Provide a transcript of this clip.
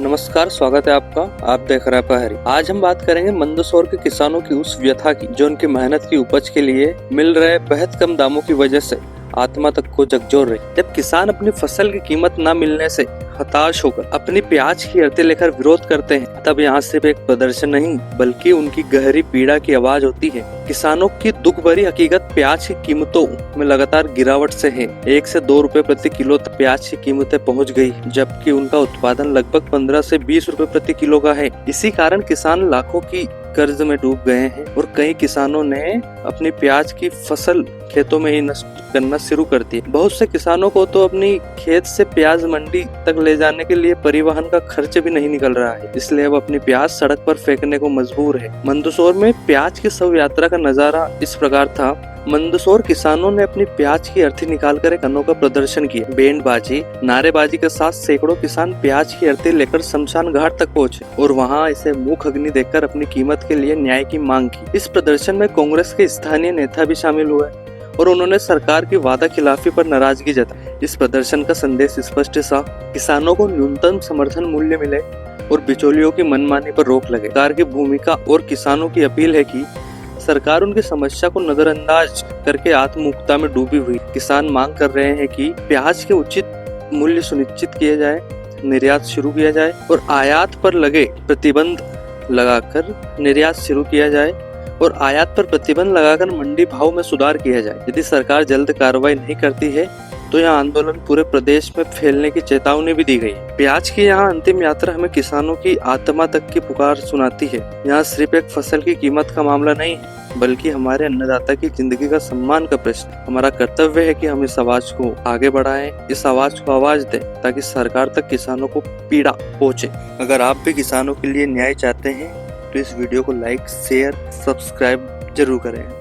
नमस्कार, स्वागत है आपका। आप देख रहे हैं पहरी। आज हम बात करेंगे मंदसौर के किसानों की उस व्यथा की जो उनकी मेहनत की उपज के लिए मिल रहे बेहद कम दामों की वजह से आत्मा तक को झकझोर रही। जब किसान अपनी फसल की कीमत न मिलने से हताश होकर अपनी प्याज की आड़तें लेकर विरोध करते हैं, तब यहाँ सिर्फ एक प्रदर्शन नहीं बल्कि उनकी गहरी पीड़ा की आवाज होती है। किसानों की दुख भरी हकीकत प्याज की कीमतों में लगातार गिरावट से है। 1 से 2 रुपए प्रति किलो तक प्याज की कीमतें पहुंच गई, जबकि उनका उत्पादन लगभग 15 से 20 रुपए प्रति किलो का है। इसी कारण किसान लाखों की कर्ज में डूब गए हैं और कई किसानों ने अपनी प्याज की फसल खेतों में ही नष्ट करना शुरू कर दिया। बहुत से किसानों को तो अपनी खेत से प्याज मंडी तक ले जाने के लिए परिवहन का खर्च भी नहीं निकल रहा है, इसलिए अब अपनी प्याज सड़क पर फेंकने को मजबूर है। मंदसौर में प्याज की शव यात्रा का नजारा इस प्रकार था। मंदसौर किसानों ने अपनी प्याज की अर्थी निकालकर एक अनोखा प्रदर्शन किया। बैंडबाजी, नारेबाजी के साथ सैकड़ों किसान प्याज की अर्थी लेकर शमशान घाट तक पहुंचे और वहां इसे मुख अग्नि देकर अपनी कीमत के लिए न्याय की मांग की। इस प्रदर्शन में कांग्रेस के स्थानीय नेता भी शामिल हुए और उन्होंने सरकार की वादा खिलाफी पर नाराजगी जताई। इस प्रदर्शन का संदेश स्पष्ट था, किसानों को न्यूनतम समर्थन मूल्य मिले और बिचौलियों की मनमानी पर रोक लगे। सरकार की भूमिका और किसानों की अपील है कि सरकार उनकी समस्या को नजरअंदाज करके आत्ममुक्ता में डूबी हुई। किसान मांग कर रहे हैं कि प्याज के उचित मूल्य सुनिश्चित किए जाए, निर्यात शुरू किया जाए और आयात पर लगे प्रतिबंध लगाकर निर्यात शुरू किया जाए और आयात पर प्रतिबंध लगाकर मंडी भाव में सुधार किया जाए। यदि सरकार जल्द कार्रवाई नहीं करती है तो यह आंदोलन पूरे प्रदेश में फैलने की चेतावनी भी दी गई। प्याज की यहाँ अंतिम यात्रा हमें किसानों की आत्मा तक की पुकार सुनाती है। यहाँ सिर्फ एक फसल की कीमत का मामला नहीं है बल्कि हमारे अन्नदाता की जिंदगी का सम्मान का प्रश्न। हमारा कर्तव्य है कि हम इस आवाज को आगे बढ़ाएं, इस आवाज को आवाज दें ताकि सरकार तक किसानों को पीड़ा पहुंचे। अगर आप भी किसानों के लिए न्याय चाहते हैं तो इस वीडियो को लाइक, शेयर, सब्सक्राइब जरूर करें।